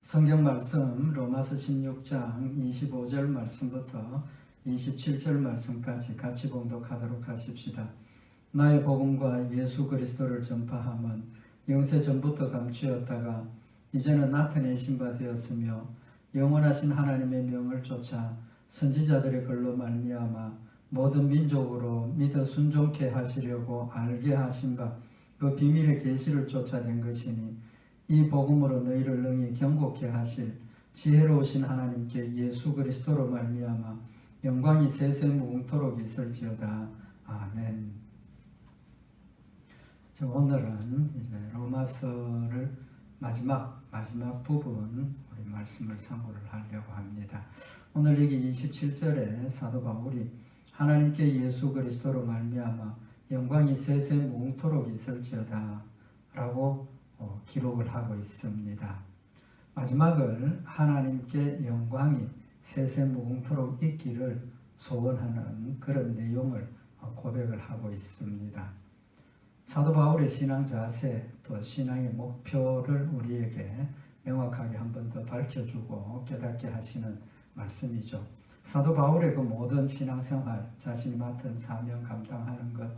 성경 말씀 로마서 16장 25절 말씀부터 27절 말씀까지 같이 봉독하도록 하십시다. 나의 복음과 예수 그리스도를 전파함은 영세 전부터 감추었다가 이제는 나타내신 바 되었으며 영원하신 하나님의 명을 쫓아 선지자들의 글로 말미암아 모든 민족으로 믿어 순종케 하시려고 알게 하신 바 그 비밀의 계시를 쫓아낸 것이니 이 복음으로 너희를 능히 경고케 하실 지혜로우신 하나님께 예수 그리스도로 말미암아 영광이 세세 무궁토록 있을지어다. 아멘. 오늘은 이제 로마서를 마지막 부분 우리 말씀을 상고를 하려고 합니다. 오늘 여기 27절에 사도 바울이 하나님께 예수 그리스도로 말미암아 영광이 세세 무궁토록 있을지어다 라고 기록을 하고 있습니다. 마지막을 하나님께 영광이 세세 무궁토록 있기를 소원하는 그런 내용을 고백을 하고 있습니다. 사도 바울의 신앙 자세 또 신앙의 목표를 우리에게 명확하게 한 번 더 밝혀주고 깨닫게 하시는 말씀이죠. 사도 바울의 그 모든 신앙생활, 자신이 맡은 사명 감당하는 것,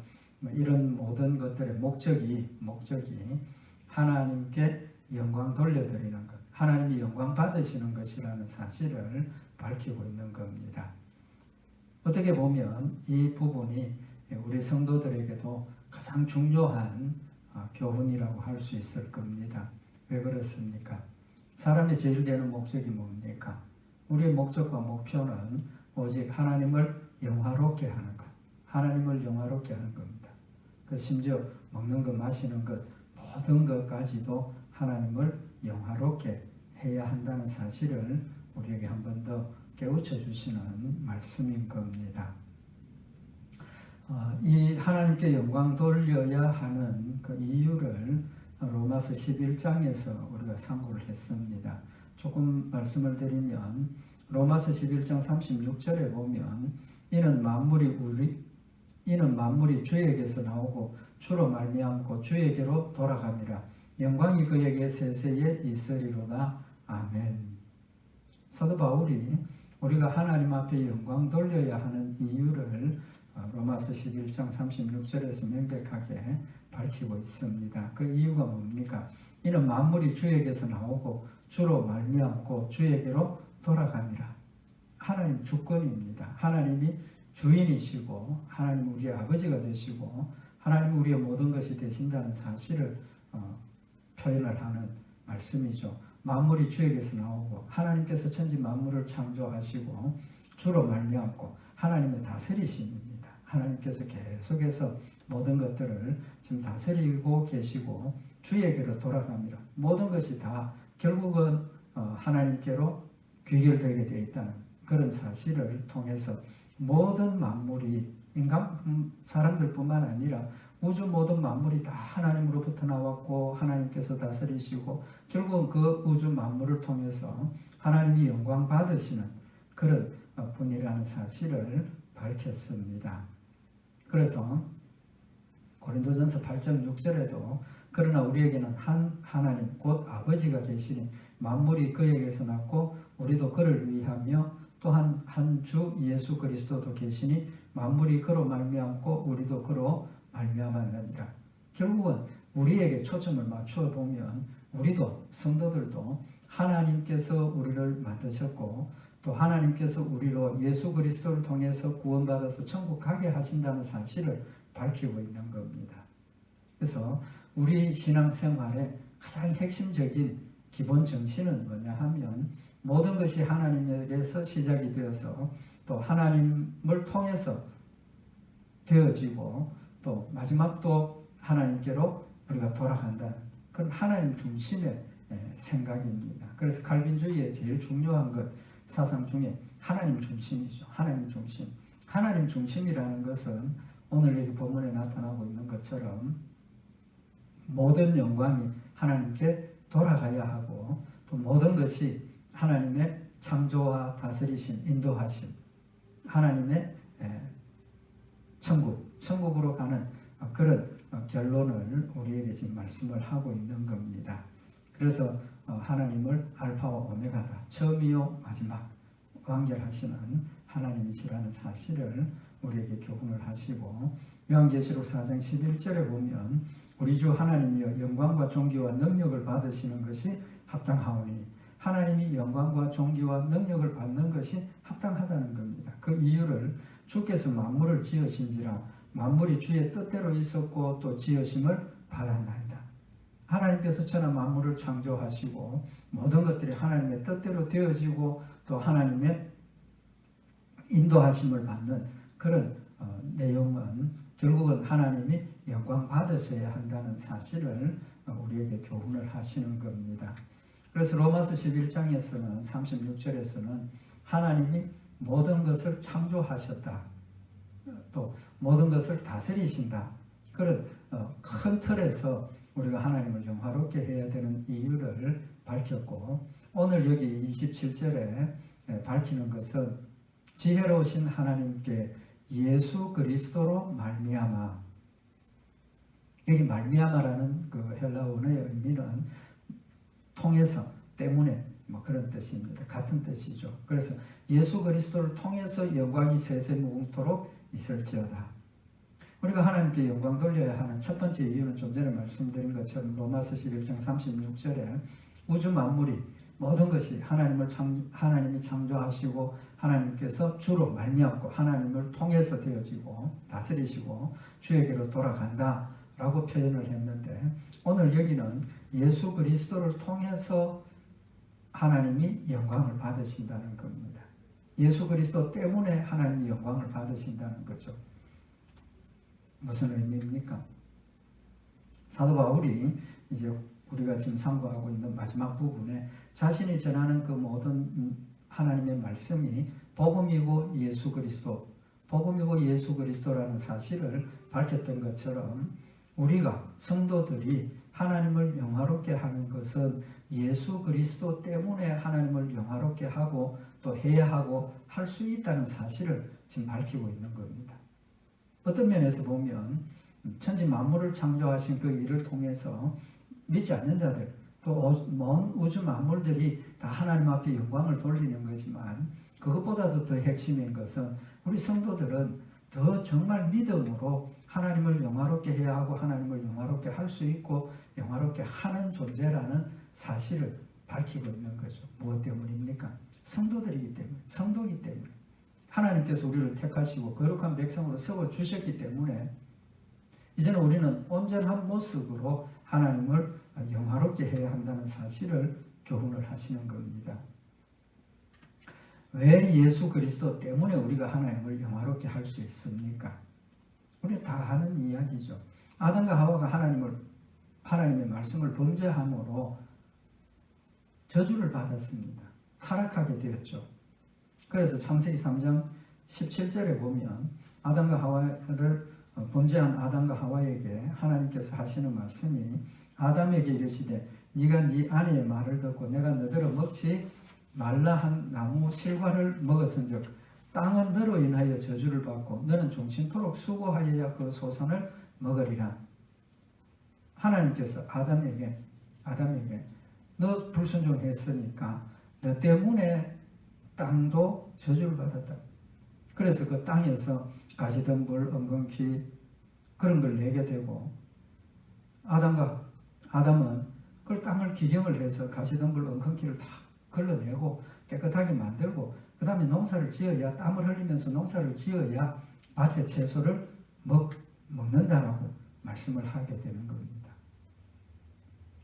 이런 모든 것들의 목적이 하나님께 영광 돌려드리는 것, 하나님이 영광 받으시는 것이라는 사실을 밝히고 있는 겁니다. 어떻게 보면 이 부분이 우리 성도들에게도 가장 중요한 교훈이라고 할 수 있을 겁니다. 왜 그렇습니까? 사람이 제일 되는 목적이 뭡니까? 우리의 목적과 목표는 오직 하나님을 영화롭게 하는 것, 하나님을 영화롭게 하는 겁니다. 심지어 먹는 것, 마시는 것, 모든 것까지도 하나님을 영화롭게 해야 한다는 사실을 우리에게 한 번 더 깨우쳐 주시는 말씀인 겁니다. 이 하나님께 영광 돌려야 하는 그 이유를 로마서 11장에서 우리가 상고를 했습니다. 조금 말씀을 드리면 로마서 11장 36절에 보면 이는 만물이 주에게서 나오고 주로 말미암고 주에게로 돌아갑니다. 영광이 그에게 세세에 있으리로다. 아멘. 사도 바울이 우리가 하나님 앞에 영광 돌려야 하는 이유를 로마서 11장 36절에서 명백하게 밝히고 있습니다. 그 이유가 뭡니까? 이는 만물이 주에게서 나오고 주로 말미암고 주에게로 돌아갑니다. 하나님 주권입니다. 하나님이 주인이시고 하나님 우리의 아버지가 되시고 하나님 우리의 모든 것이 되신다는 사실을 표현을 하는 말씀이죠. 만물이 주에게서 나오고 하나님께서 천지 만물을 창조하시고 주로 말미암고 하나님의 다스리심입니다. 하나님께서 계속해서 모든 것들을 지금 다스리고 계시고 주에게로 돌아갑니다. 모든 것이 다 결국은 하나님께로 귀결되게 되어 있다는 그런 사실을 통해서 모든 만물이 사람들뿐만 아니라 우주 모든 만물이 다 하나님으로부터 나왔고 하나님께서 다스리시고 결국은 그 우주 만물을 통해서 하나님이 영광 받으시는 그런 분이라는 사실을 밝혔습니다. 그래서 고린도전서 8장 6절에도 그러나 우리에게는 한 하나님 곧 아버지가 계시니 만물이 그에게서 났고 우리도 그를 위하며 또한 한 주 예수 그리스도도 계시니 만물이 그로 말미암고 우리도 그로 말미암았느니라. 결국은 우리에게 초점을 맞추어 보면 우리도 성도들도 하나님께서 우리를 만드셨고 또 하나님께서 우리로 예수 그리스도를 통해서 구원받아서 천국 가게 하신다는 사실을 밝히고 있는 겁니다. 그래서 우리 신앙생활의 가장 핵심적인 기본 정신은 뭐냐 하면 모든 것이 하나님에게서 시작이 되어서 또 하나님을 통해서 되어지고 또 마지막도 하나님께로 우리가 돌아간다는 그런 하나님 중심의 생각입니다. 그래서 칼빈주의의 제일 중요한 것 사상 중에 하나님 중심이죠. 하나님 중심. 하나님 중심이라는 것은 오늘 여기 본문에 나타나고 있는 것처럼 모든 영광이 하나님께 돌아가야 하고 또 모든 것이 하나님의 창조와 다스리심, 인도하심, 하나님의 천국으로 가는 그런 결론을 우리에게 지금 말씀을 하고 있는 겁니다. 그래서 하나님을 알파와 오메가다, 처음이요 마지막, 완결하시는 하나님이시라는 사실을 우리에게 교훈을 하시고, 요한계시록 4장 11절에 보면 우리 주 하나님이여 영광과 존귀와 능력을 받으시는 것이 합당하오니, 하나님이 영광과 존귀와 능력을 받는 것이 합당하다는 겁니다. 그 이유를 주께서 만물을 지으신지라 만물이 주의 뜻대로 있었고 또 지으심을 받았나이다. 하나님께서 천하 만물을 창조하시고 모든 것들이 하나님의 뜻대로 되어지고 또 하나님의 인도하심을 받는 그런 내용은 결국은 하나님이 영광 받으셔야 한다는 사실을 우리에게 교훈을 하시는 겁니다. 그래서 로마서 11장에서는 36절에서는 하나님이 모든 것을 창조하셨다, 또 모든 것을 다스리신다, 그런 큰 틀에서 우리가 하나님을 영화롭게 해야 되는 이유를 밝혔고, 오늘 여기 27절에 밝히는 것은 지혜로우신 하나님께 예수 그리스도로 말미암아, 여기 말미암아라는 그 헬라 원어의 의미는 통해서, 때문에 뭐 그런 뜻입니다. 같은 뜻이죠. 그래서 예수 그리스도를 통해서 영광이 세세무궁토록 있을지어다. 우리가 하나님께 영광 돌려야 하는 첫 번째 이유는 좀 전에 말씀드린 것처럼 로마서 11장 36절에 우주 만물이 모든 것이 하나님이 창조하시고 하나님께서 주로 말미암고 하나님을 통해서 되어지고 다스리시고 주에게로 돌아간다 라고 표현을 했는데, 오늘 여기는 예수 그리스도를 통해서 하나님이 영광을 받으신다는 겁니다. 예수 그리스도 때문에 하나님이 영광을 받으신다는 거죠. 무슨 의미입니까? 사도 바울이 이제 우리가 지금 상고하고 있는 마지막 부분에 자신이 전하는 그 모든 하나님의 말씀이 복음이고 예수 그리스도, 복음이고 예수 그리스도라는 사실을 밝혔던 것처럼 우리가 성도들이 하나님을 영화롭게 하는 것은 예수 그리스도 때문에 하나님을 영화롭게 하고 또 해야 하고 할 수 있다는 사실을 지금 밝히고 있는 겁니다. 어떤 면에서 보면 천지 만물을 창조하신 그 일을 통해서 믿지 않는 자들, 또 먼 우주 만물들이 다 하나님 앞에 영광을 돌리는 거지만, 그것보다도 더 핵심인 것은 우리 성도들은 더 정말 믿음으로 하나님을 영화롭게 해야 하고 하나님을 영화롭게 할 수 있고 영화롭게 하는 존재라는 사실을 밝히고 있는 거죠. 무엇 때문입니까? 성도들이기 때문에, 성도이기 때문에, 하나님께서 우리를 택하시고 거룩한 백성으로 세워주셨기 때문에 이제는 우리는 온전한 모습으로 하나님을 영화롭게 해야 한다는 사실을 교훈을 하시는 겁니다. 왜 예수 그리스도 때문에 우리가 하나님을 영화롭게 할 수 있습니까? 우리 다 하는 이야기죠. 아담과 하와가 하나님의 말씀을 범죄함으로 저주를 받았습니다. 타락하게 되었죠. 그래서 창세기 3장 17절에 보면 아담과 하와를 범죄한 아담과 하와에게 하나님께서 하시는 말씀이, 아담에게 이르시되 네가 네 아내의 말을 듣고 내가 너더러 먹지 말라 한 나무 실과를 먹었은즉 땅은 너로 인하여 저주를 받고 너는 종신토록 수고하여야 그 소산을 먹으리라. 하나님께서 아담에게 너 불순종했으니까 너 때문에 땅도 저주를 받았다. 그래서 그 땅에서 가시덤불, 엉겅퀴 그런 걸 내게 되고, 아담은 그 땅을 기경을 해서 가시덤불, 엉겅퀴를 다 걸러내고 깨끗하게 만들고 그 다음에 농사를 지어야, 땀을 흘리면서 농사를 지어야 밭의 채소를 먹는다라고 말씀을 하게 되는 겁니다.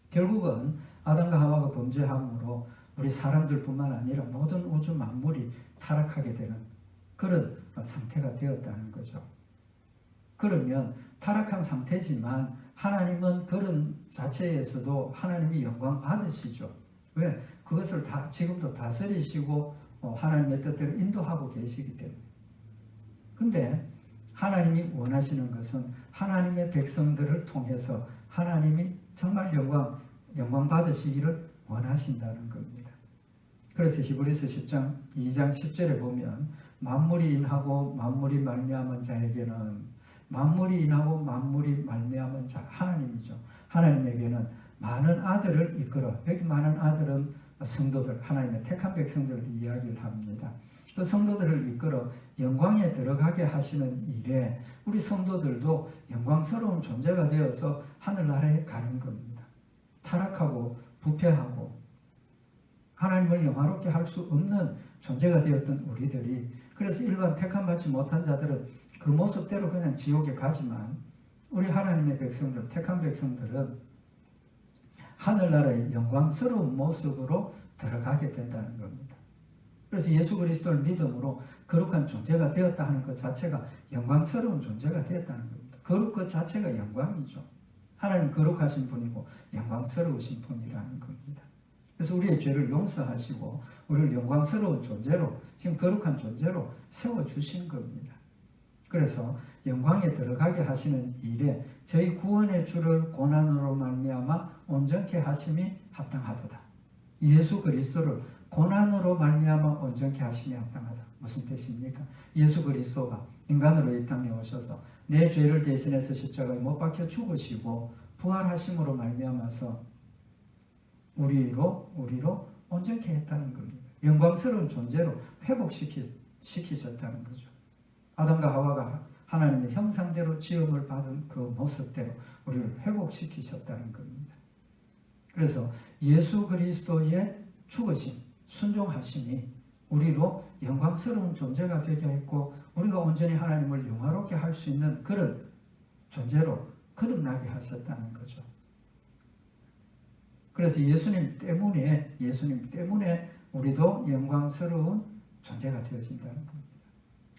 결국은 아담과 하와가 범죄함으로 우리 사람들뿐만 아니라 모든 우주 만물이 타락하게 되는 그런 상태가 되었다는 거죠. 그러면 타락한 상태지만 하나님은 그런 자체에서도 하나님이 영광 받으시죠. 왜? 그것을 다 지금도 다스리시고 하나님의 뜻대로 인도하고 계시기 때문에. 근데 하나님이 원하시는 것은 하나님의 백성들을 통해서 하나님이 정말 영광 받으시기를 원하신다는 겁니다. 그래서 히브리서 10장 2장 10절에 보면 만물이 인하고 만물이 말미암은 자에게는, 만물이 인하고 만물이 말미암은 자, 하나님이죠. 하나님에게는 많은 아들을 이끌어, 여기 많은 아들은 성도들, 하나님의 택한 백성들을 이야기를 합니다. 그 성도들을 이끌어 영광에 들어가게 하시는 일에 우리 성도들도 영광스러운 존재가 되어서 하늘나라에 가는 겁니다. 타락하고 부패하고 하나님을 영화롭게 할 수 없는 존재가 되었던 우리들이, 그래서 일반 택함받지 못한 자들은 그 모습대로 그냥 지옥에 가지만 우리 하나님의 백성들, 택한 백성들은 하늘나라의 영광스러운 모습으로 들어가게 된다는 겁니다. 그래서 예수 그리스도를 믿음으로 거룩한 존재가 되었다 하는 것 자체가 영광스러운 존재가 되었다는 겁니다. 거룩 그 자체가 영광이죠. 하나님 거룩하신 분이고 영광스러우신 분이라는 겁니다. 그래서 우리의 죄를 용서하시고 우리를 영광스러운 존재로, 지금 거룩한 존재로 세워주신 겁니다. 그래서 영광에 들어가게 하시는 일에 저희 구원의 주를 고난으로 말미암아 온전케 하심이 합당하도다. 예수 그리스도를 고난으로 말미암아 온전케 하심이 합당하다. 무슨 뜻입니까? 예수 그리스도가 인간으로 이 땅에 오셔서 내 죄를 대신해서 십자가에 못 박혀 죽으시고 부활하심으로 말미암아서 우리로 온전케 했다는 겁니다. 영광스러운 존재로 회복시키셨다는 거죠. 아담과 하와가 하나님의 형상대로 지음을 받은 그 모습대로 우리를 회복시키셨다는 겁니다. 그래서 예수 그리스도의 죽으심, 순종하심이 우리로 영광스러운 존재가 되게 했고 우리가 온전히 하나님을 영화롭게 할 수 있는 그런 존재로 거듭나게 하셨다는 거죠. 그래서 예수님 때문에 우리도 영광스러운 존재가 되어진다는 겁니다.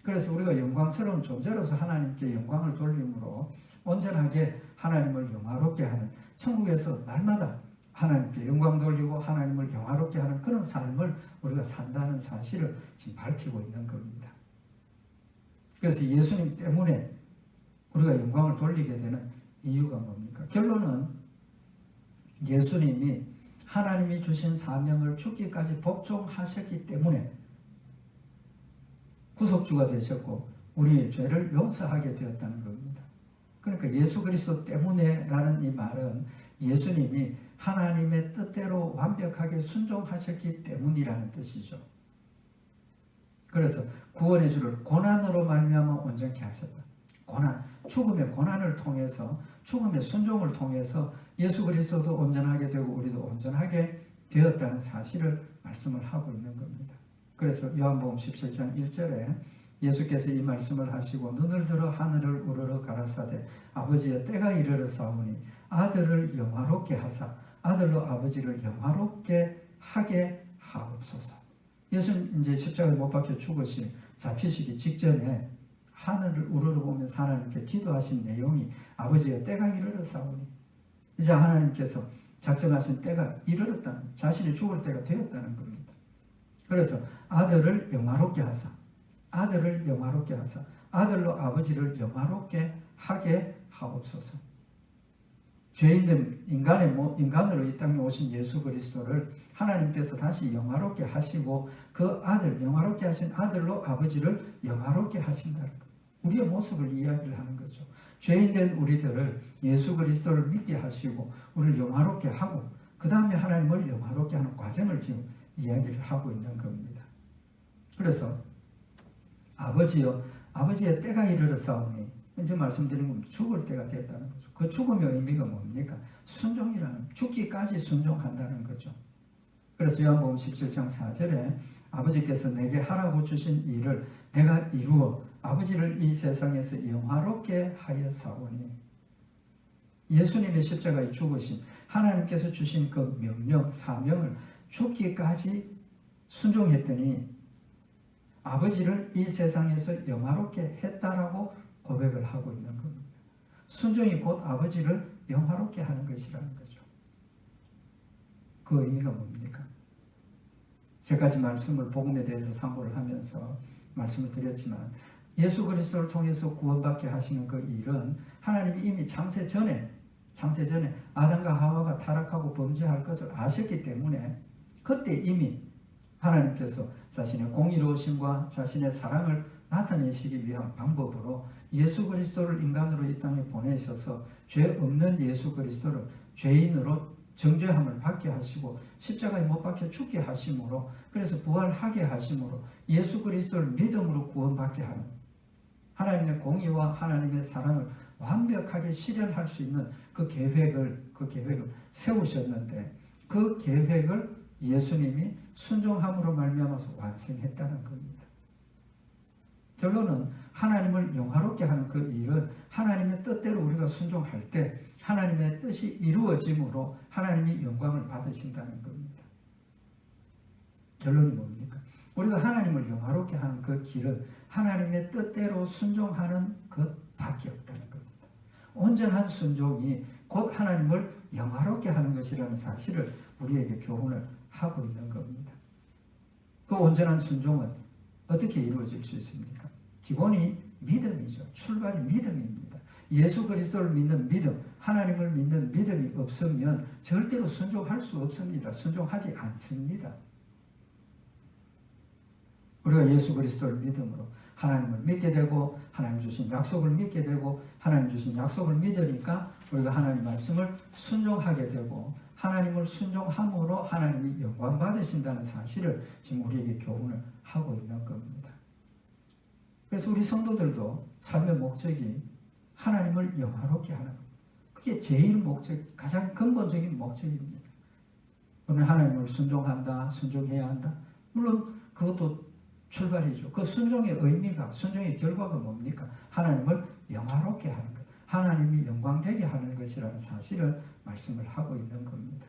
그래서 우리가 영광스러운 존재로서 하나님께 영광을 돌림으로 온전하게 하나님을 영화롭게 하는, 천국에서 날마다 하나님께 영광 돌리고 하나님을 영화롭게 하는 그런 삶을 우리가 산다는 사실을 지금 밝히고 있는 겁니다. 그래서 예수님 때문에 우리가 영광을 돌리게 되는 이유가 뭡니까? 결론은 예수님이 하나님이 주신 사명을 죽기까지 복종하셨기 때문에 구속주가 되셨고 우리의 죄를 용서하게 되었다는 겁니다. 그러니까 예수 그리스도 때문에라는 이 말은 예수님이 하나님의 뜻대로 완벽하게 순종하셨기 때문이라는 뜻이죠. 그래서 구원의 주를 고난으로 말미암아 온전케 하셨다. 고난, 죽음의 고난을 통해서, 죽음의 순종을 통해서 예수 그리스도도 온전하게 되고 우리도 온전하게 되었다는 사실을 말씀을 하고 있는 겁니다. 그래서 요한복음 17장 1절에 예수께서 이 말씀을 하시고 눈을 들어 하늘을 우러러 가라사대 아버지여 때가 이르렀사오니 아들을 영화롭게 하사 아들로 아버지를 영화롭게 하게 하옵소서. 예수님 이제 십자가에 못 박혀 죽으시 잡히시기 직전에 하늘을 우러러보면서 하나님께 기도하신 내용이 아버지여 때가 이르렀사오니, 이제 하나님께서 작정하신 때가 이르렀다는, 자신이 죽을 때가 되었다는 겁니다. 그래서 아들을 영화롭게 하사 아들로 아버지를 영화롭게 하게 하옵소서. 죄인된 인간으로 이 땅에 오신 예수 그리스도를 하나님께서 다시 영화롭게 하시고 그 아들, 영화롭게 하신 아들로 아버지를 영화롭게 하신다는 것. 우리의 모습을 이야기를 하는 거죠. 죄인된 우리들을 예수 그리스도를 믿게 하시고 우리를 영화롭게 하고 그 다음에 하나님을 영화롭게 하는 과정을 지금 이야기를 하고 있는 겁니다. 그래서 아버지여, 아버지의 때가 이르렀사오니, 이제 말씀드린 건 죽을 때가 됐다는 거죠. 그 죽음의 의미가 뭡니까? 순종이라는, 죽기까지 순종한다는 거죠. 그래서 요한복음 17장 4절에 아버지께서 내게 하라고 주신 일을 내가 이루어 아버지를 이 세상에서 영화롭게 하였사오니, 예수님의 십자가에 죽으신 하나님께서 주신 그 명령, 사명을 죽기까지 순종했더니 아버지를 이 세상에서 영화롭게 했다라고 고백을 하고 있는 겁니다. 순종이 곧 아버지를 영화롭게 하는 것이라는 거죠. 그 의미가 뭡니까? 제까지 말씀을 복음에 대해서 상고를 하면서 말씀을 드렸지만 예수 그리스도를 통해서 구원받게 하시는 그 일은 하나님이 이미 창세 전에 아담과 하와가 타락하고 범죄할 것을 아셨기 때문에 그때 이미 하나님께서 자신의 공의로우심과 자신의 사랑을 나타내시기 위한 방법으로 예수 그리스도를 인간으로 이 땅에 보내셔서 죄 없는 예수 그리스도를 죄인으로 정죄함을 받게 하시고 십자가에 못 박혀 죽게 하심으로, 그래서 부활하게 하심으로 예수 그리스도를 믿음으로 구원받게 하는, 하나님의 공의와 하나님의 사랑을 완벽하게 실현할 수 있는 그 계획을 세우셨는데, 그 계획을 예수님이 순종함으로 말미암아서 완성했다는 겁니다. 결론은 하나님을 영화롭게 하는 그 일은 하나님의 뜻대로 우리가 순종할 때 하나님의 뜻이 이루어짐으로 하나님이 영광을 받으신다는 겁니다. 결론이 뭡니까? 우리가 하나님을 영화롭게 하는 그 길은 하나님의 뜻대로 순종하는 것밖에 없다는 겁니다. 온전한 순종이 곧 하나님을 영화롭게 하는 것이라는 사실을 우리에게 교훈을 하고 있는 겁니다. 그 온전한 순종은 어떻게 이루어질 수 있습니까? 기본이 믿음이죠. 출발이 믿음입니다. 예수 그리스도를 믿는 믿음, 하나님을 믿는 믿음이 없으면 절대로 순종할 수 없습니다. 순종하지 않습니다. 우리가 예수 그리스도를 믿음으로 하나님을 믿게 되고 하나님 주신 약속을 믿게 되고 하나님 주신 약속을 믿으니까 우리가 하나님 말씀을 순종하게 되고 하나님을 순종함으로 하나님이 영광 받으신다는 사실을 지금 우리에게 교훈을 하고 있는 겁니다. 그래서 우리 성도들도 삶의 목적이 하나님을 영화롭게 하는 것. 그게 제일 목적, 가장 근본적인 목적입니다. 오늘 하나님을 순종한다, 순종해야 한다. 물론 그것도 출발이죠. 그 순종의 의미가, 순종의 결과가 뭡니까? 하나님을 영화롭게 하는 것. 하나님이 영광되게 하는 것이라는 사실을 말씀을 하고 있는 겁니다.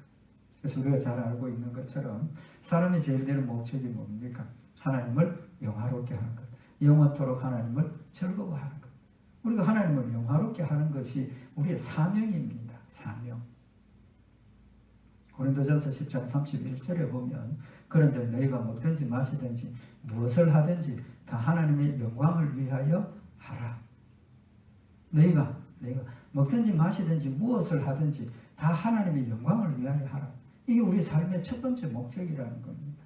그래서 우리가 잘 알고 있는 것처럼 사람이 제일 되는 목적이 뭡니까? 하나님을 영화롭게 하는 것. 영원토록 하나님을 즐거워하는 것. 우리가 하나님을 영화롭게 하는 것이 우리의 사명입니다. 사명. 고린도전서 10장 31절에 보면 그런즉 너희가 먹든지 마시든지 무엇을 하든지 다 하나님의 영광을 위하여 하라. 너희가 먹든지 마시든지 무엇을 하든지 다 하나님의 영광을 위하여 하라. 이게 우리 삶의 첫 번째 목적이라는 겁니다.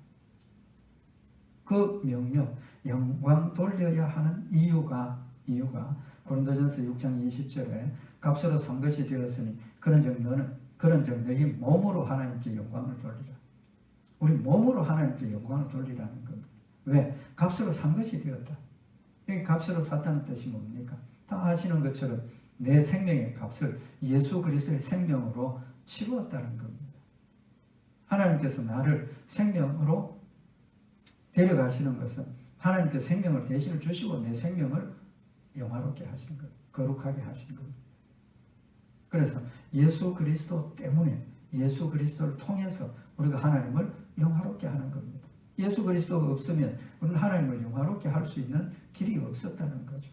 그 명령, 영광 돌려야 하는 이유가 고린도전서 6장 20절에 값으로 산 것이 되었으니 그런즉 너희 몸으로 하나님께 영광을 돌리라. 우리 몸으로 하나님께 영광을 돌리라는 겁니다. 왜? 값으로 산 것이 되었다. 여기 값으로 샀다는 뜻이 뭡니까? 다 아시는 것처럼 내 생명의 값을 예수 그리스도의 생명으로 치루었다는 겁니다. 하나님께서 나를 생명으로 데려가시는 것은 하나님께 생명을 대신 주시고 내 생명을 영화롭게 하신 것, 거룩하게 하신 겁니다. 그래서 예수 그리스도 때문에 예수 그리스도를 통해서 우리가 하나님을 영화롭게 하는 겁니다. 예수 그리스도가 없으면 우리는 하나님을 영화롭게 할 수 있는 길이 없었다는 거죠.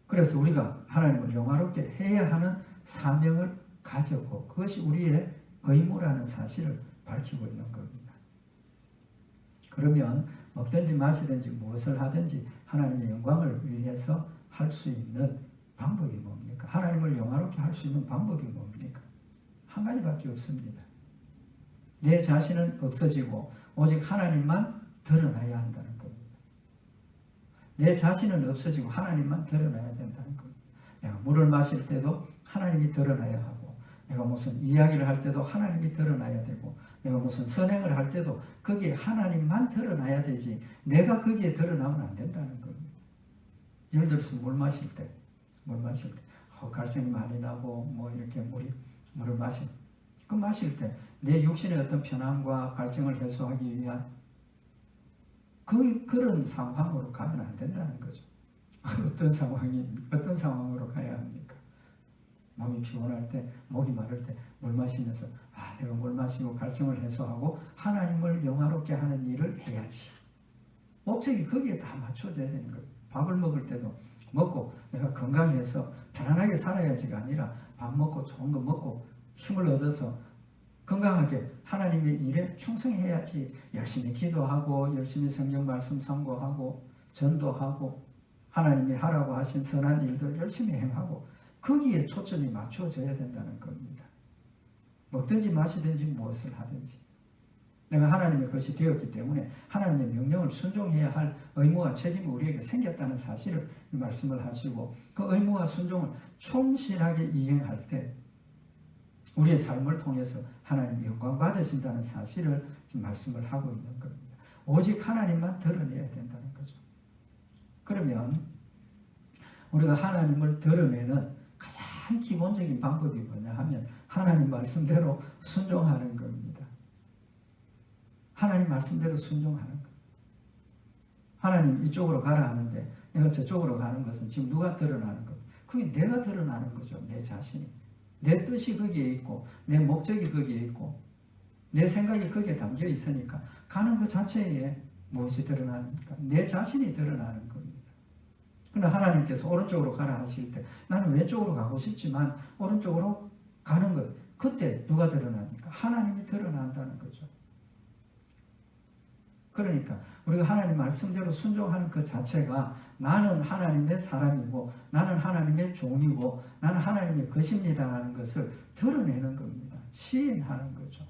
그래서 우리가 하나님을 영화롭게 해야 하는 사명을 가졌고 그것이 우리의 의무라는 사실을 밝히고 있는 겁니다. 그러면 먹든지 마시든지 무엇을 하든지 하나님의 영광을 위해서 할 수 있는 방법이 뭡니까? 하나님을 영화롭게 할 수 있는 방법이 뭡니까? 한 가지밖에 없습니다. 내 자신은 없어지고 오직 하나님만 드러나야 한다는 겁니다. 내 자신은 없어지고 하나님만 드러나야 된다는 겁니다. 내가 물을 마실 때도 하나님이 드러나야 하고 내가 무슨 이야기를 할 때도 하나님이 드러나야 되고 내가 무슨 선행을 할 때도 거기에 하나님만 드러나야 되지 내가 거기에 드러나면 안 된다는 겁니다. 예를 들어서 물 마실 때 갈증이 많이 나고 뭐 이렇게 물을 마실 때 내 육신의 어떤 편함과 갈증을 해소하기 위한 그런 상황으로 가면 안 된다는 거죠. 어떤 상황으로 가야 합니까? 몸이 피곤할 때, 목이 마를 때 물 마시면서 내가 물 마시고 갈증을 해소하고 하나님을 영화롭게 하는 일을 해야지. 목적이 거기에 다 맞춰져야 되는 거예요. 밥을 먹을 때도 먹고 내가 건강해서 편안하게 살아야지가 아니라 밥 먹고 좋은 거 먹고 힘을 얻어서 건강하게 하나님의 일에 충성해야지. 열심히 기도하고 열심히 성경 말씀 상고하고 전도하고 하나님이 하라고 하신 선한 일들 열심히 행하고 거기에 초점이 맞춰져야 된다는 겁니다. 먹든지 마시든지 무엇을 하든지 내가 하나님의 것이 되었기 때문에 하나님의 명령을 순종해야 할 의무와 책임이 우리에게 생겼다는 사실을 말씀을 하시고 그 의무와 순종을 충실하게 이행할 때 우리의 삶을 통해서 하나님 영광 받으신다는 사실을 지금 말씀을 하고 있는 겁니다. 오직 하나님만 드러내야 된다는 거죠. 그러면 우리가 하나님을 드러내는 가장 기본적인 방법이 뭐냐 하면 하나님 말씀대로 순종하는 겁니다. 하나님 말씀대로 순종하는 것. 하나님 이쪽으로 가라 하는데 내가 저쪽으로 가는 것은 지금 누가 드러나는 것? 그게 내가 드러나는 거죠. 내 자신이. 내 뜻이 거기에 있고 내 목적이 거기에 있고 내 생각이 거기에 담겨 있으니까 가는 그 자체에 무엇이 드러나니까? 내 자신이 드러나는 겁니다. 그러나 하나님께서 오른쪽으로 가라 하실 때 나는 왼쪽으로 가고 싶지만 오른쪽으로 가는 것. 그때 누가 드러납니까? 하나님이 드러난다는 거죠. 그러니까 우리가 하나님 말씀대로 순종하는 그 자체가 나는 하나님의 사람이고 나는 하나님의 종이고 나는 하나님의 것입니다라는 것을 드러내는 겁니다. 시인하는 거죠.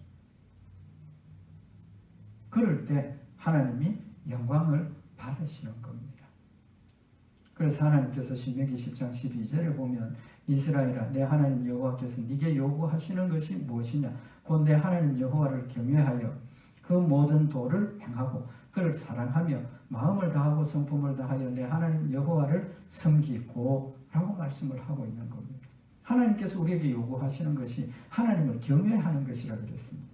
그럴 때 하나님이 영광을 받으시는 겁니다. 그래서 하나님께서 신명기 10장 12절에 보면 이스라엘아 내 하나님 여호와께서 네게 요구하시는 것이 무엇이냐 곧 내 하나님 여호와를 경외하여 그 모든 도를 행하고 그를 사랑하며 마음을 다하고 성품을 다하여 내 하나님 여호와를 섬기고 라고 말씀을 하고 있는 겁니다. 하나님께서 우리에게 요구하시는 것이 하나님을 경외하는 것이라 그랬습니다.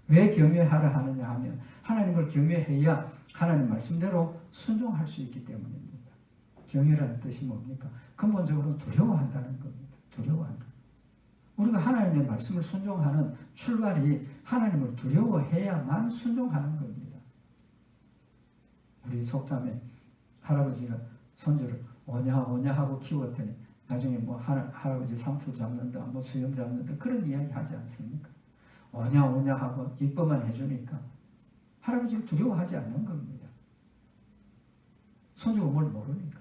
왜 경외하라 하느냐 하면 하나님을 경외해야 하나님 말씀대로 순종할 수 있기 때문입니다. 경외라는 뜻이 뭡니까? 근본적으로 두려워한다는 겁니다. 두려워한다. 우리가 하나님의 말씀을 순종하는 출발이 하나님을 두려워해야만 순종하는 겁니다. 우리 속담에 할아버지가 손주를 오냐 하고 키웠더니 나중에 뭐 할아버지 삼투 잡는다, 뭐 수염 잡는다 그런 이야기 하지 않습니까? 오냐 하고 이뻐만 해주니까 할아버지가 두려워하지 않는 겁니다. 손주가 뭘 모르니까.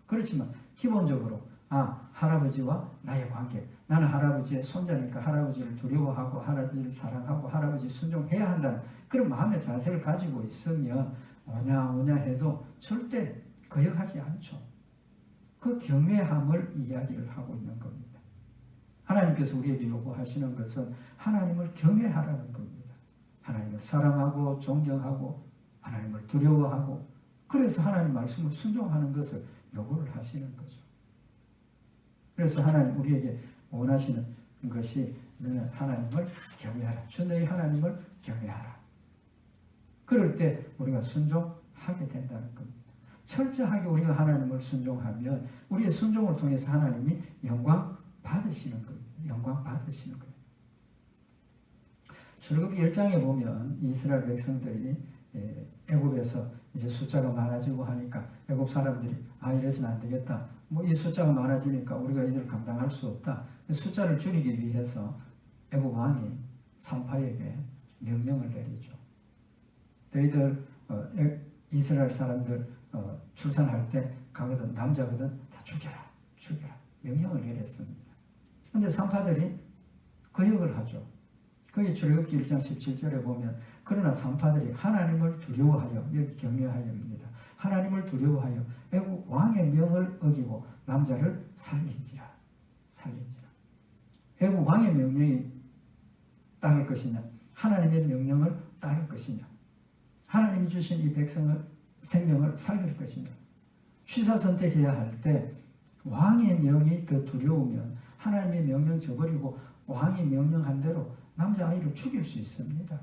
그렇지만 기본적으로 할아버지와 나의 관계 나는 할아버지의 손자니까 할아버지를 두려워하고 할아버지를 사랑하고 할아버지 순종해야 한다는 그런 마음의 자세를 가지고 있으면 오냐 해도 절대 거역하지 않죠. 그 경외함을 이야기를 하고 있는 겁니다. 하나님께서 우리에게 요구하시는 것은 하나님을 경외하라는 겁니다. 하나님을 사랑하고 존경하고 하나님을 두려워하고 그래서 하나님 말씀을 순종하는 것을 요구를 하시는 거죠. 그래서 하나님 우리에게 원하시는 것이 너는 하나님을 경외하라. 주 너희 하나님을 경외하라. 그럴 때 우리가 순종하게 된다는 겁니다. 철저하게 우리가 하나님을 순종하면 우리의 순종을 통해서 하나님이 영광 받으시는 겁니다. 영광 받으시는 거예요. 출애굽기 1장에 보면 이스라엘 백성들이 애굽에서 이제 숫자가 많아지고 하니까 애굽 사람들이 이래서는 안 되겠다. 뭐 이 숫자가 많아지니까 우리가 이들을 감당할 수 없다. 숫자를 줄이기 위해서 애굽 왕이 산파에게 명령을 내리죠. 너희들 이스라엘 사람들 출산할 때 가거든 남자거든 다 죽여라 명령을 내렸습니다. 그런데 산파들이 거역을 하죠. 거기 출애굽기 1장 17절에 보면 그러나 산파들이 하나님을 두려워하여 여기 경외하여입니다. 하나님을 두려워하여 애국 왕의 명을 어기고 남자를 살린지라. 애국 왕의 명령이 따를 것이냐 하나님의 명령을 따를 것이냐 하나님이 주신 이 백성의 생명을 살릴 것이냐 취사 선택해야 할 때 왕의 명이 더 두려우면 하나님의 명령 저버리고 왕이 명령한 대로 남자아이를 죽일 수 있습니다.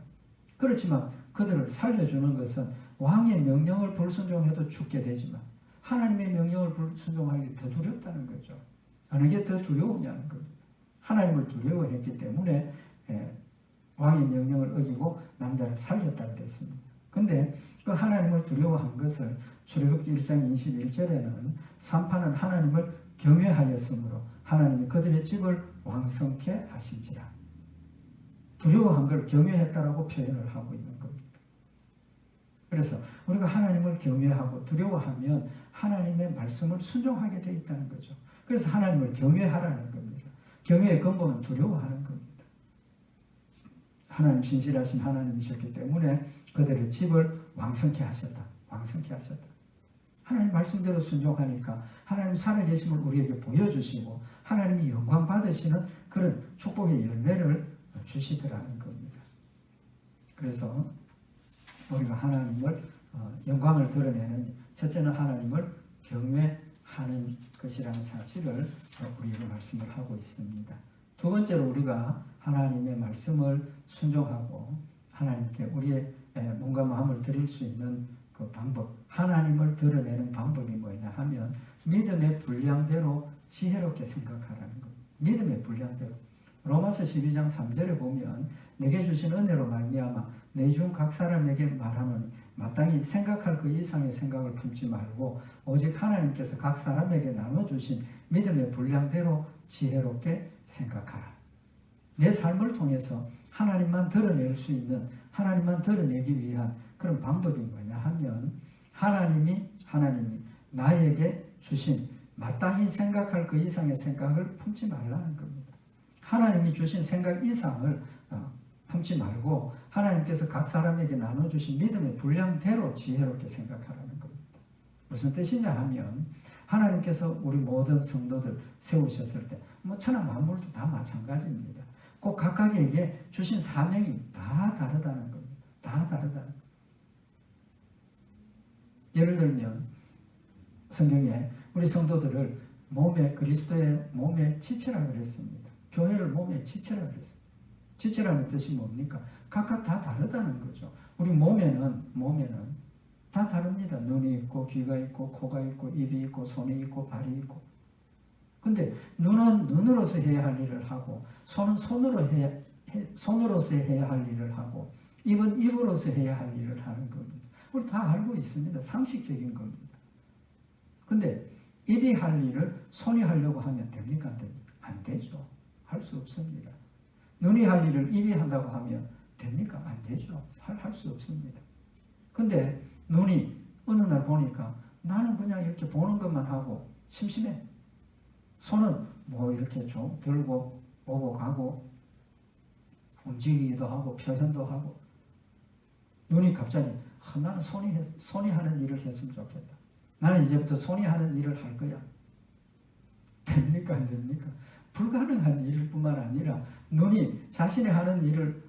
그렇지만 그들을 살려주는 것은 왕의 명령을 불순종해도 죽게 되지만 하나님의 명령을 불순종하기 더 두렵다는 거죠. 어느 게 더 두려우냐는 겁니다. 하나님을 두려워했기 때문에 왕의 명령을 어기고 남자를 살렸다고 그랬습니다. 그런데 그 하나님을 두려워한 것을 출애굽기 1장 21절에는 산파는 하나님을 경외하였으므로 하나님이 그들의 집을 왕성케 하신지라. 두려워한 걸 경외했다라고 표현을 하고 있는 겁니다. 그래서 우리가 하나님을 경외하고 두려워하면 하나님의 말씀을 순종하게 되어 있다는 거죠. 그래서 하나님을 경외하라는 겁니다. 경외의 근본은 두려워하는 겁니다. 하나님 신실하신 하나님이셨기 때문에 그들의 집을 왕성케 하셨다. 하나님 말씀대로 순종하니까 하나님 살아계심을 우리에게 보여주시고 하나님이 영광 받으시는 그런 축복의 열매를 주시더라는 겁니다. 그래서 우리가 하나님을 영광을 드러내는 첫째는 하나님을 경외하는 것이라는 사실을 우리에게 말씀을 하고 있습니다. 두 번째로 우리가 하나님의 말씀을 순종하고 하나님께 우리의 몸과 마음을 드릴 수 있는 그 방법, 하나님을 드러내는 방법이 뭐냐 하면 믿음의 분량대로 지혜롭게 생각하라는 겁니다. 믿음의 분량대로. 로마서 12장 3절에 보면 내게 주신 은혜로 말미암아 내 중 각 사람에게 말하노니 마땅히 생각할 그 이상의 생각을 품지 말고 오직 하나님께서 각 사람에게 나눠주신 믿음의 분량대로 지혜롭게 생각하라. 내 삶을 통해서 하나님만 드러낼 수 있는, 하나님만 드러내기 위한 그런 방법이 뭐냐 하면 하나님이 나에게 주신 마땅히 생각할 그 이상의 생각을 품지 말라는 겁니다. 하나님이 주신 생각 이상을 품지 말고 하나님께서 각 사람에게 나눠주신 믿음의 분량대로 지혜롭게 생각하라는 겁니다. 무슨 뜻이냐 하면 하나님께서 우리 모든 성도들 세우셨을 때 천하 만물도 다 마찬가지입니다. 꼭 각각에게 주신 사명이 다 다르다는 겁니다. 다 다르다는 겁니다. 예를 들면 성경에 우리 성도들을 그리스도의 몸의 지체라고 그랬습니다. 교회를 몸의 지체라고 그랬습니다. 지체라는 뜻이 뭡니까? 각각 다 다르다는 거죠. 우리 몸에는 다 다릅니다. 눈이 있고 귀가 있고 코가 있고 입이 있고 손이 있고 발이 있고. 근데 눈은 눈으로서 해야 할 일을 하고 손은 손으로서 해야 할 일을 하고 입은 입으로서 해야 할 일을 하는 겁니다. 우리 다 알고 있습니다. 상식적인 겁니다. 근데 입이 할 일을 손이 하려고 하면 됩니까? 안 됩니까? 안 되죠. 할 수 없습니다. 눈이 할 일을 입이 한다고 하면 됩니까? 안 되죠. 할 수 없습니다. 근데 눈이 어느 날 보니까 나는 그냥 이렇게 보는 것만 하고 심심해. 손은 뭐 이렇게 좀 들고 오고 가고 움직이기도 하고 표현도 하고 눈이 갑자기 나는 손이 하는 일을 했으면 좋겠다. 나는 이제부터 손이 하는 일을 할 거야. 됩니까? 안 됩니까? 불가능한 일일 뿐만 아니라 눈이 자신이 하는 일을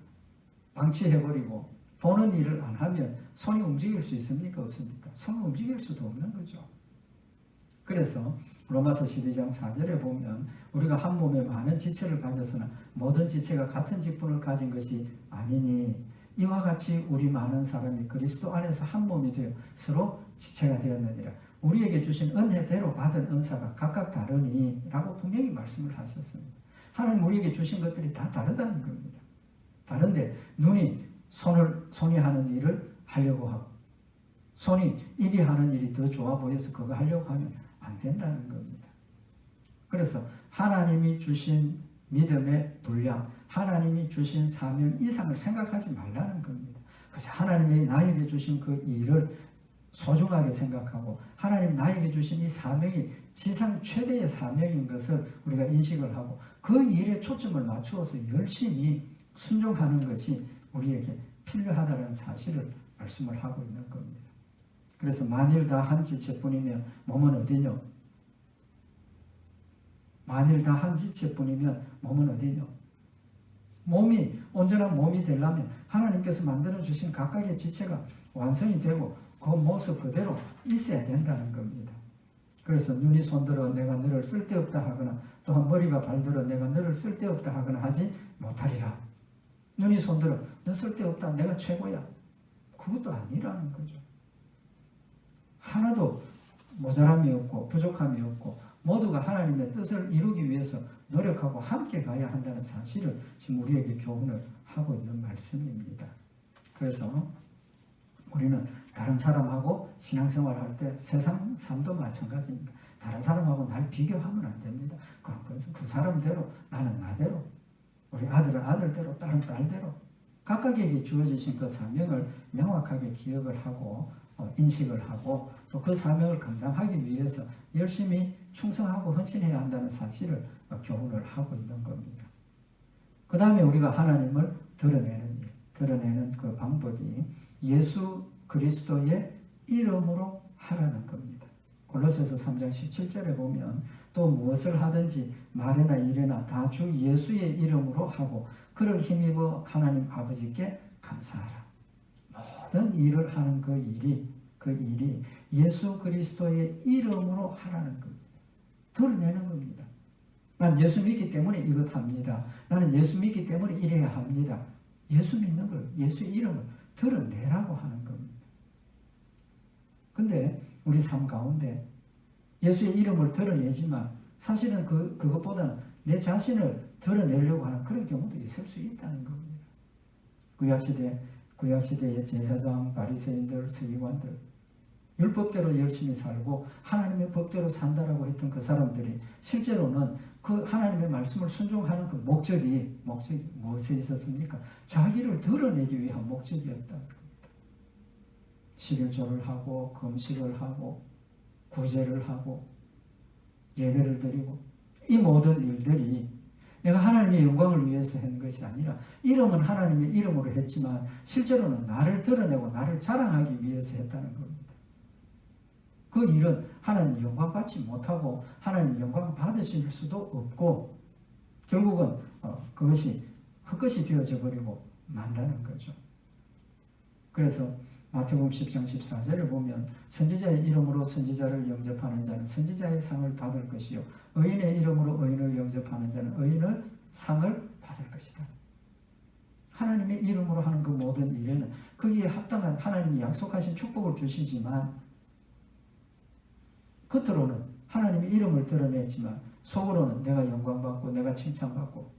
방치해버리고 보는 일을 안 하면 손이 움직일 수 있습니까? 없습니까? 손을 움직일 수도 없는 거죠. 그래서 로마서 12장 4절에 보면 우리가 한 몸에 많은 지체를 가졌으나 모든 지체가 같은 직분을 가진 것이 아니니 이와 같이 우리 많은 사람이 그리스도 안에서 한 몸이 되어 서로 지체가 되었느니라. 우리에게 주신 은혜대로 받은 은사가 각각 다르니 라고 분명히 말씀을 하셨습니다. 하나님 우리에게 주신 것들이 다 다르다는 겁니다. 다른데 눈이 손이 하는 일을 하려고 하고 손이 입이 하는 일이 더 좋아 보여서 그거 하려고 하면 안 된다는 겁니다. 그래서 하나님이 주신 믿음의 분량, 하나님이 주신 사명 이상을 생각하지 말라는 겁니다. 그래서 하나님이 나에게 주신 그 일을 소중하게 생각하고 하나님 나에게 주신 이 사명이 지상 최대의 사명인 것을 우리가 인식을 하고 그 일에 초점을 맞추어서 열심히 순종하는 것이 우리에게 필요하다는 사실을 말씀을 하고 있는 겁니다. 그래서 만일 다 한 지체뿐이면 몸은 어디뇨? 만일 다 한 지체뿐이면 몸은 어디뇨? 몸이 온전한 몸이 되려면 하나님께서 만들어주신 각각의 지체가 완성이 되고 그 모습 그대로 있어야 된다는 겁니다. 그래서 눈이 손들어 내가 너를 쓸데없다 하거나 또한 머리가 발들어 내가 너를 쓸데없다 하거나 하지 못하리라. 눈이 손들어 너 쓸데없다 내가 최고야. 그것도 아니라는 거죠. 하나도 모자람이 없고 부족함이 없고 모두가 하나님의 뜻을 이루기 위해서 노력하고 함께 가야 한다는 사실을 지금 우리에게 교훈을 하고 있는 말씀입니다. 그래서 우리는 다른 사람하고 신앙생활할 때 세상 삶도 마찬가지입니다. 다른 사람하고 날 비교하면 안 됩니다. 그래서 그 사람대로 나는 나대로 우리 아들은 아들대로 딸은 딸대로 각각에게 주어지신 그 사명을 명확하게 기억을 하고 인식을 하고 또 그 사명을 감당하기 위해서 열심히 충성하고 헌신해야 한다는 사실을 교훈을 하고 있는 겁니다. 그 다음에 우리가 하나님을 드러내는 그 방법이 예수 그리스도의 이름으로 하라는 겁니다. 골로새서 3장 17절에 보면 또 무엇을 하든지 말이나 일이나 다 주 예수의 이름으로 하고 그를 힘입어 하나님 아버지께 감사하라. 모든 일을 하는 그 일이 예수 그리스도의 이름으로 하라는 겁니다. 드러내는 겁니다. 난 예수 믿기 때문에 이것 합니다. 나는 예수 믿기 때문에 이래야 합니다. 예수 믿는 걸, 예수의 이름을 드러내라고 하는 겁니다. 근데 우리 삶 가운데 예수의 이름을 드러내지만 사실은 그것보다는 내 자신을 드러내려고 하는 그런 경우도 있을 수 있다는 겁니다. 구약시대의 제사장, 바리새인들, 서기관들 율법대로 열심히 살고 하나님의 법대로 산다라고 했던 그 사람들이 실제로는 그 하나님의 말씀을 순종하는 그 목적이 무엇에 있었습니까? 자기를 드러내기 위한 목적이었다는 겁니다. 11조를 하고 금식을 하고 구제를 하고 예배를 드리고 이 모든 일들이 내가 하나님의 영광을 위해서 한 것이 아니라 이름은 하나님의 이름으로 했지만 실제로는 나를 드러내고 나를 자랑하기 위해서 했다는 겁니다. 그 일은 하나님 영광 받지 못하고 하나님 영광 받으실 수도 없고 결국은 그것이 헛것이 되어져 버리고 만다는 거죠. 그래서 마태복음 10장 14절을 보면 선지자의 이름으로 선지자를 영접하는 자는 선지자의 상을 받을 것이요 의인의 이름으로 의인을 영접하는 자는 의인의 상을 받을 것이다. 하나님의 이름으로 하는 그 모든 일에는 거기에 합당한 하나님이 약속하신 축복을 주시지만 겉으로는 하나님의 이름을 드러내지만 속으로는 내가 영광받고 내가 칭찬받고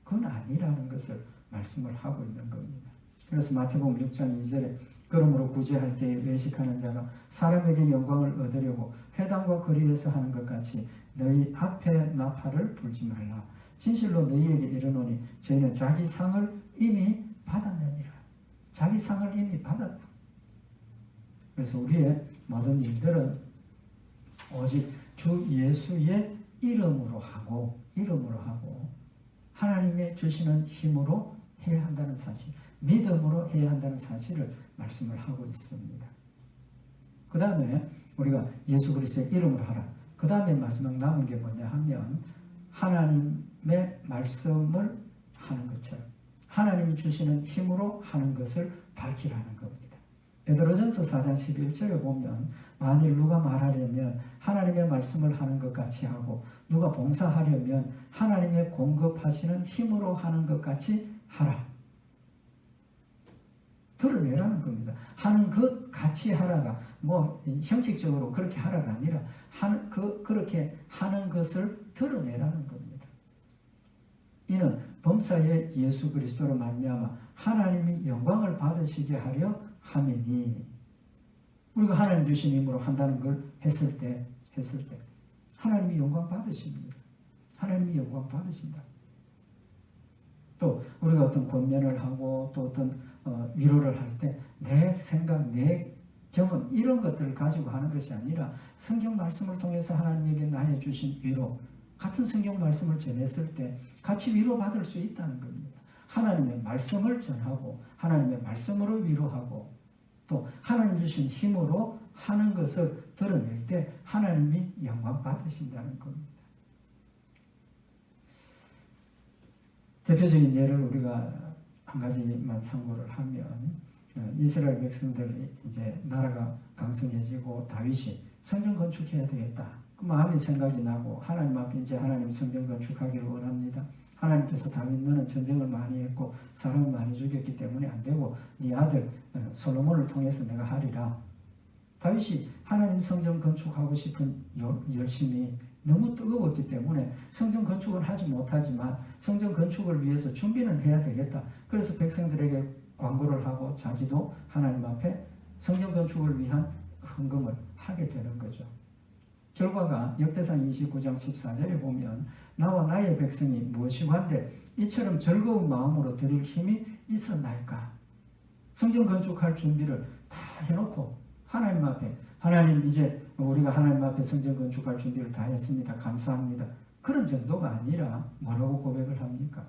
그건 아니라는 것을 말씀을 하고 있는 겁니다. 그래서 마태복음 6장 2절에 그러므로 구제할 때에 외식하는 자가 사람에게 영광을 얻으려고 회당과 거리에서 하는 것 같이 너희 앞에 나팔을 불지 말라. 진실로 너희에게 이르노니 저희는 자기 상을 이미 받았느니라. 자기 상을 이미 받았다. 그래서 우리의 모든 일들은 오직 주 예수의 이름으로 하고 하나님의 주시는 힘으로 해야 한다는 사실, 믿음으로 해야 한다는 사실을 말씀을 하고 있습니다. 그 다음에 우리가 예수 그리스도의 이름으로 하라. 그 다음에 마지막 남은 게 뭐냐 하면 하나님의 말씀을 하는 것처럼 하나님이 주시는 힘으로 하는 것을 밝히라는 겁니다. 베드로전서 4장 11절에 보면 만일 누가 말하려면 하나님의 말씀을 하는 것 같이 하고 누가 봉사하려면 하나님의 공급하시는 힘으로 하는 것 같이 하라. 드러내라는 겁니다. 하는 것 같이 하라가 뭐 형식적으로 그렇게 하라가 아니라 그렇게 하는 것을 드러내라는 겁니다. 이는 범사의 예수 그리스도로 말미암아 하나님이 영광을 받으시게 하려 함이니 우리가 하나님 주신 힘으로 한다는 걸 했을 때 하나님이 영광 받으십니다. 하나님이 영광 받으신다. 또 우리가 어떤 권면을 하고 또 어떤 위로를 할 때 내 생각, 내 경험 이런 것들을 가지고 하는 것이 아니라 성경 말씀을 통해서 하나님에게 나의 주신 위로 같은 성경 말씀을 전했을 때 같이 위로받을 수 있다는 겁니다. 하나님의 말씀을 전하고 하나님의 말씀으로 위로하고 또 하나님 주신 힘으로 하는 것을 드러낼 때 하나님이 영광 받으신다는 겁니다. 대표적인 예를 우리가 한 가지만 참고를 하면 이스라엘 백성들 이제 나라가 강성해지고 다윗이 성전 건축해야 되겠다. 그 마음이 생각이 나고 하나님 앞에 이제 하나님 성전 건축하기를 원합니다. 하나님께서 다윗 너는 전쟁을 많이 했고 사람을 많이 죽였기 때문에 안 되고 네 아들 솔로몬을 통해서 내가 하리라. 다윗이 하나님 성전 건축하고 싶은 열심이 너무 뜨거웠기 때문에 성전 건축은 하지 못하지만 성전 건축을 위해서 준비는 해야 되겠다. 그래서 백성들에게 광고를 하고 자기도 하나님 앞에 성전 건축을 위한 헌금을 하게 되는 거죠. 결과가 역대상 29장 14절에 보면 나와 나의 백성이 무엇이관데 이처럼 즐거운 마음으로 드릴 힘이 있었나이까. 성전 건축할 준비를 다 해놓고 하나님 앞에 하나님 이제 우리가 하나님 앞에 성전 건축할 준비를 다 했습니다. 감사합니다. 그런 정도가 아니라 뭐라고 고백을 합니까?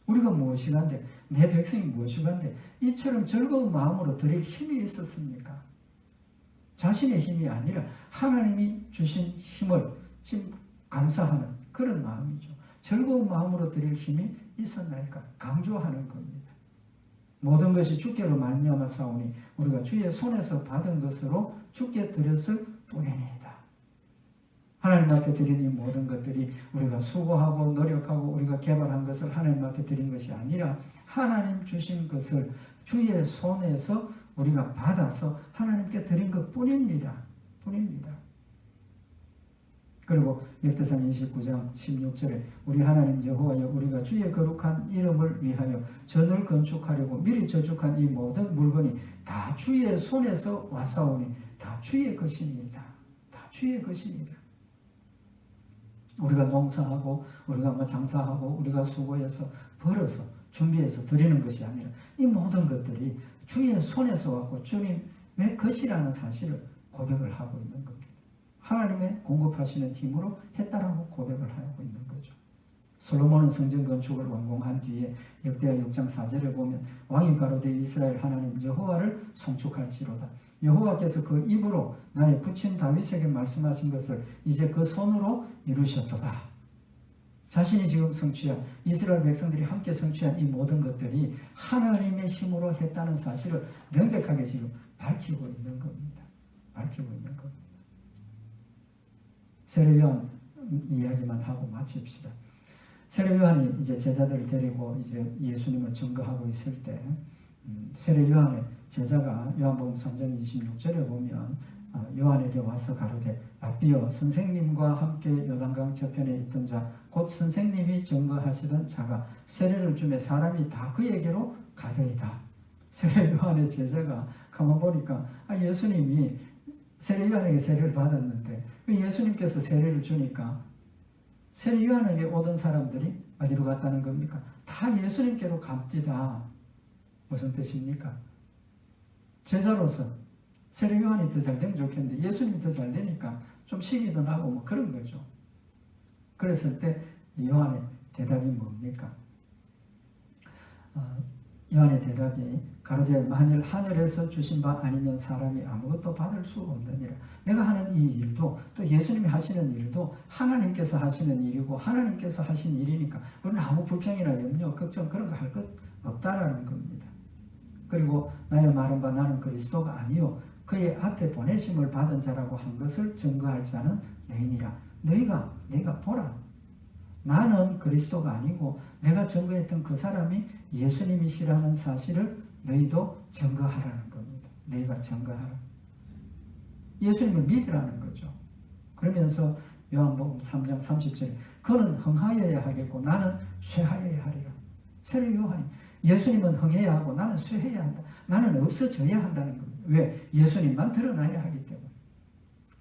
우리가 무엇이간데 내 백성이 무엇이간데 이처럼 즐거운 마음으로 드릴 힘이 있었습니까? 자신의 힘이 아니라 하나님이 주신 힘을 지금 감사하는 그런 마음이죠. 즐거운 마음으로 드릴 힘이 있었나이까 강조하는 겁니다. 모든 것이 주께로 말미암아 사오니 우리가 주의 손에서 받은 것으로 주께 드렸을 뿐이니이다. 하나님 앞에 드린 이 모든 것들이 우리가 수고하고 노력하고 우리가 개발한 것을 하나님 앞에 드린 것이 아니라 하나님 주신 것을 주의 손에서 우리가 받아서 하나님께 드린 것 뿐입니다. 그리고 역대상 29장 16절에 우리 하나님 여호와여 우리가 주의 거룩한 이름을 위하여 전을 건축하려고 미리 저축한 이 모든 물건이 다 주의 손에서 왔사오니 다 주의 것입니다. 다 주의 것입니다. 우리가 농사하고 우리가 장사하고 우리가 수고해서 벌어서 준비해서 드리는 것이 아니라 이 모든 것들이 주의 손에서 왔고 주님의 것이라는 사실을 고백을 하고 있는 겁니다. 하나님의 공급하시는 힘으로 했다라고 고백을 하고 있는 거죠. 솔로몬은 성전 건축을 완공한 뒤에 역대하 6장 4절에 보면 왕이 가로되 이스라엘 하나님 여호와를 송축할지로다. 여호와께서 그 입으로 나의 부친 다윗에게 말씀하신 것을 이제 그 손으로 이루셨도다. 자신이 지금 성취한 이스라엘 백성들이 함께 성취한 이 모든 것들이 하나님의 힘으로 했다는 사실을 명백하게 지금 밝히고 있는 겁니다. 세례요한 이야기만 하고 마칩시다. 세례요한이 이제 제자들을 데리고 이제 예수님을 증거하고 있을 때 세례요한의 제자가 요한복음 3장 26절에 보면 요한에게 와서 가로되 라삐여 선생님과 함께 요단강 저편에 있던 자 곧 선생님이 증거하시던 자가 세례를 주매 사람이 다 그에게로 가더이다. 세례요한의 제자가 가만 보니까 예수님이 세례요한에게 세례를 받았는데 예수님께서 세례를 주니까 세례요한에게 오던 사람들이 어디로 갔다는 겁니까? 다 예수님께로 갑디다. 무슨 뜻입니까? 제자로서 세례요한이 더 잘 되면 좋겠는데 예수님이 더 잘 되니까 좀 시기도 나고 뭐 그런 거죠. 그랬을 때 요한의 대답이 뭡니까? 요한의 대답이 가로되 만일 하늘에서 주신 바 아니면 사람이 아무것도 받을 수 없느니라. 내가 하는 이 일도 또 예수님이 하시는 일도 하나님께서 하시는 일이고 하나님께서 하신 일이니까 우리는 아무 불평이나 염려, 걱정 그런 거 할 것 없다라는 겁니다. 그리고 나의 말은 바 나는 그리스도가 아니요 그의 앞에 보내심을 받은 자라고 한 것을 증거할 자는 너희니라. 너희가 보라. 나는 그리스도가 아니고 내가 증거했던 그 사람이 예수님이시라는 사실을 너희도 증거하라는 겁니다. 너희가 증거하라. 예수님을 믿으라는 거죠. 그러면서 요한복음 3장 30절에 그는 흥하여야 하겠고 나는 쇠하여야 하리라. 세례 요한이 예수님은 흥해야 하고 나는 쇠해야 한다. 나는 없어져야 한다는 겁니다. 왜? 예수님만 드러나야 하기 때문에.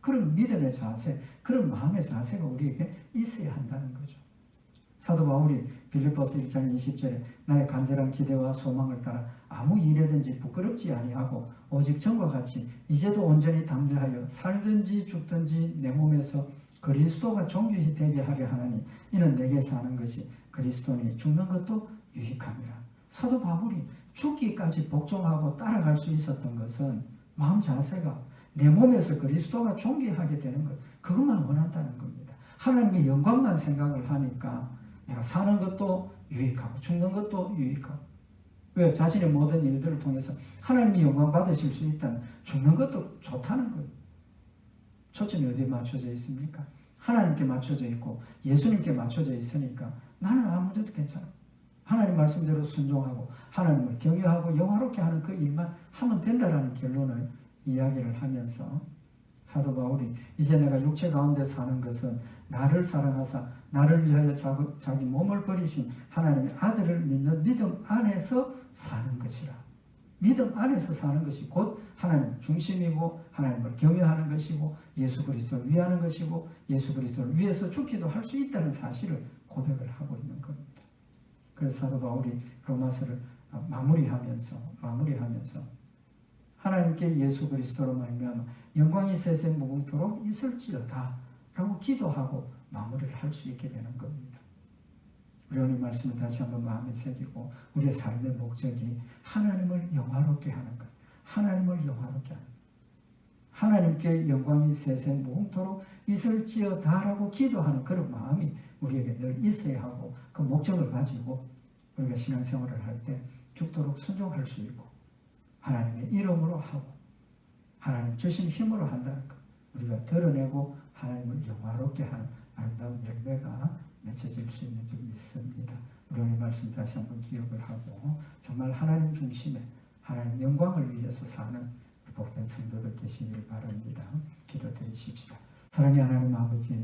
그런 믿음의 자세, 그런 마음의 자세가 우리에게 있어야 한다는 거죠. 사도 바울이 빌립보서 1장 20절에 나의 간절한 기대와 소망을 따라 아무 일에든지 부끄럽지 아니하고 오직 전과 같이 이제도 온전히 담대하여 살든지 죽든지 내 몸에서 그리스도가 존귀히 되게 하려 하나니 이는 내게 사는 것이 그리스도니 죽는 것도 유익함이라. 사도 바울이 죽기까지 복종하고 따라갈 수 있었던 것은 마음 자세가 내 몸에서 그리스도가 존귀하게 되는 것, 그것만 원한다는 겁니다. 하나님의 영광만 생각을 하니까 내가 사는 것도 유익하고 죽는 것도 유익하고. 왜? 자신의 모든 일들을 통해서 하나님이 영광 받으실 수 있다는, 죽는 것도 좋다는 거예요. 초점이 어디에 맞춰져 있습니까? 하나님께 맞춰져 있고 예수님께 맞춰져 있으니까 나는 아무데도 괜찮아. 하나님 말씀대로 순종하고 하나님을 경외하고 영화롭게 하는 그 일만 하면 된다라는 결론을 이야기를 하면서 사도 바울이 이제 내가 육체 가운데 사는 것은 나를 사랑하사 나를 위하여 자기 몸을 버리신 하나님의 아들을 믿는 믿음 안에서 사는 것이라. 믿음 안에서 사는 것이 곧 하나님 중심이고 하나님을 경외하는 것이고 예수 그리스도를 위하는 것이고 예수 그리스도를 위해서 죽기도 할 수 있다는 사실을 고백을 하고 있는 겁니다. 그래서 사도 바울이 로마서를 마무리하면서 하나님께 예수 그리스도로 말미암아 영광이 세세 무궁토록 있을지어다 라고 기도하고 마무리를 할 수 있게 되는 겁니다. 우리 오늘 말씀을 다시 한번 마음에 새기고 우리의 삶의 목적이 하나님을 영화롭게 하는 것, 하나님을 영화롭게 하는 것, 하나님께 영광이 세세 무궁토록 있을지어다라고 기도하는 그런 마음이 우리에게 늘 있어야 하고 그 목적을 가지고 우리가 신앙생활을 할 때 죽도록 순종할 수 있고 하나님의 이름으로 하고 하나님 주신 힘으로 한다는 것 우리가 드러내고 하나님을 영화롭게 하는 아름다운 열매가 맺혀질 수 있는 줄 믿습니다. 우리 오늘 말씀 다시 한번 기억을 하고 정말 하나님 중심에 하나님 영광을 위해서 사는 복된 성도들 되시길 바랍니다. 기도드리십시다. 사랑의 하나님 아버지,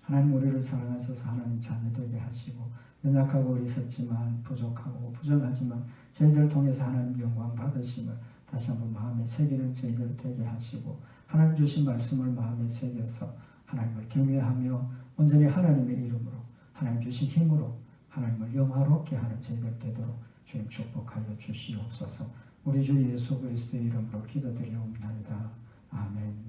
하나님 우리를 사랑하셔서 하나님 자녀 되게 하시고 연약하고 어리석지만 부족하고 부정하지만 저희들을 통해서 하나님 영광 받으심을 다시 한번 마음에 새기는 저희들 되게 하시고 하나님 주신 말씀을 마음에 새겨서 하나님을 경외하며 온전히 하나님의 이름으로 하나님 주신 힘으로 하나님을 영화롭게 하는 저희들 되도록 주님 축복하여 주시옵소서. 우리 주 예수 그리스도의 이름으로 기도드리옵나이다. 아멘.